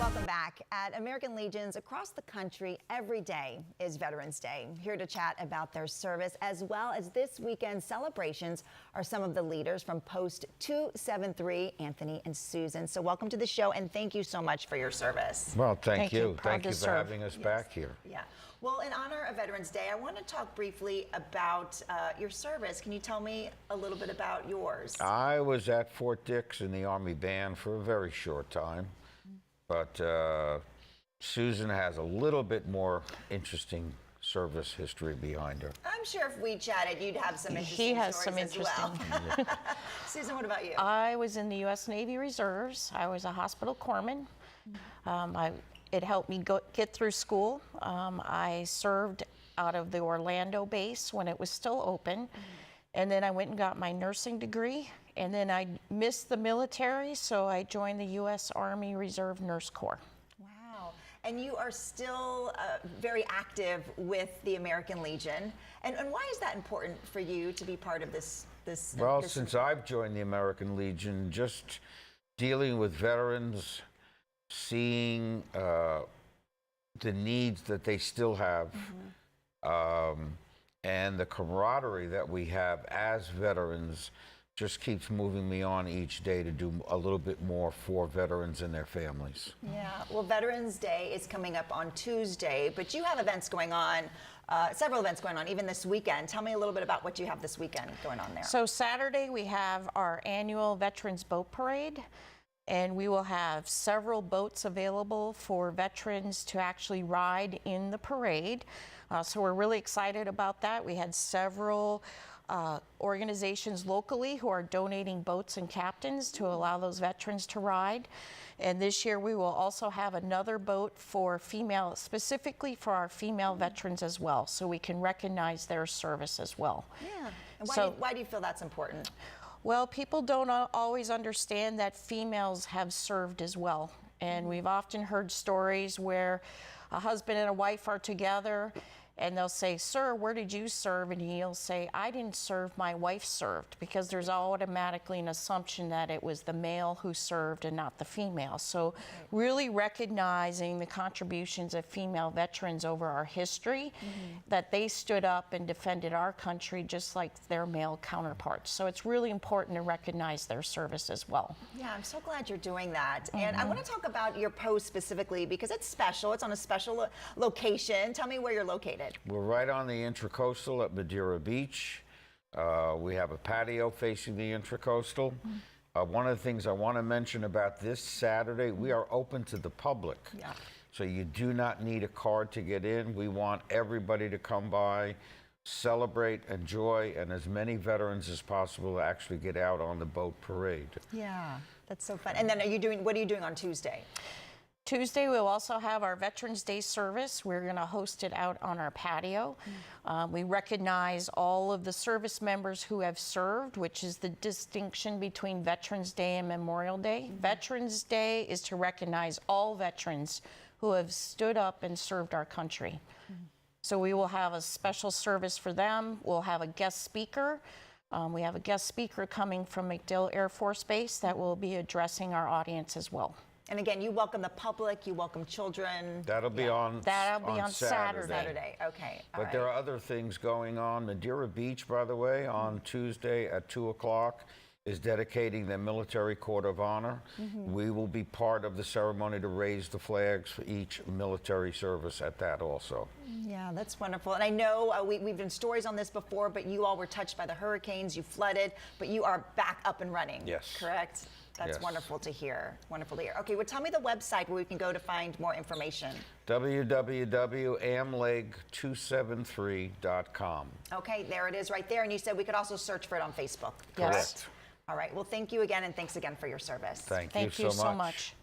Welcome back. At American Legions across the country, every day is Veterans Day. Here to chat about their service as well as this weekend's celebrations are some of the leaders from Post 273, Anthony and Susan. So welcome to the show and thank you so much for your service. Well, thank you. Thank you for serve. having us back here. Yeah. Well, in honor of Veterans Day, I want to talk briefly about your service. Can you tell me a little bit about yours? I was at Fort Dix in the Army Band for a very short time, but Susan has a little bit more interesting service history behind her. I'm sure if we chatted, you'd have some interesting He has stories some interesting. as well. Susan, what about you? I was in the U.S. Navy Reserves. I was a hospital corpsman. It helped me get through school. I served out of the Orlando base when it was still open. And then I went and got my nursing degree. And then I missed the military, so I joined the U.S. Army Reserve Nurse Corps. Wow. And you are still very active with the American Legion. And why is that important for you to be part of this? Well, since I've joined the American Legion, just dealing with veterans, seeing the needs that they still have, and the camaraderie that we have as veterans just keeps moving me on each day to do a little bit more for veterans and their families. Yeah, well, Veterans Day is coming up on Tuesday, but you have events going on, several events going on, even this weekend. Tell me a little bit about what you have this weekend going on there. So Saturday we have our annual Veterans Boat Parade. And we will have several boats available for veterans to actually ride in the parade. So we're really excited about that. We had several organizations locally who are donating boats and captains to allow those veterans to ride. And this year we will also have another boat for female, specifically for our female veterans as well, so we can recognize their service as well. Yeah, and why do you feel that's important? Well, people don't always understand that females have served as well. And we've often heard stories where a husband and a wife are together and they'll say, "Sir, where did you serve?" And he'll say, "I didn't serve, my wife served," because there's automatically an assumption that it was the male who served and not the female. So really recognizing the contributions of female veterans over our history, that they stood up and defended our country just like their male counterparts. So it's really important to recognize their service as well. Yeah, I'm so glad you're doing that. And I want to talk about your post specifically because it's special. It's on a special location. Tell me where you're located. We're right on the Intracoastal at Madeira Beach. We have a patio facing the Intracoastal. One of the things I want to mention about this Saturday, we are open to the public. Yeah. So you do not need a card to get in. We want everybody to come by, celebrate, enjoy, and as many veterans as possible to actually get out on the boat parade. Yeah, that's so fun. And then what are you doing on Tuesday? Tuesday, we'll also have our Veterans Day service. We're going to host it out on our patio. We recognize all of the service members who have served, which is the distinction between Veterans Day and Memorial Day. Veterans Day is to recognize all veterans who have stood up and served our country. So we will have a special service for them. We'll have a guest speaker. We have a guest speaker coming from MacDill Air Force Base that will be addressing our audience as well. And again, you welcome the public, you welcome children. That'll be on Saturday. Okay. But there are other things going on. Madeira Beach, by the way, on Tuesday at 2 o'clock is dedicating their Military Court of Honor. We will be part of the ceremony to raise the flags for each military service at that also. Yeah, that's wonderful. And I know we've done stories on this before, but you all were touched by the hurricanes, you flooded, but you are back up and running. Yes. Correct? That's wonderful to hear. Wonderful to hear. Okay, well, tell me the website where we can go to find more information. www.amleg273.com. Okay, there it is right there. And you said we could also search for it on Facebook. Yes. Correct. All right. Well, thank you again, and thanks again for your service. Thank you so much.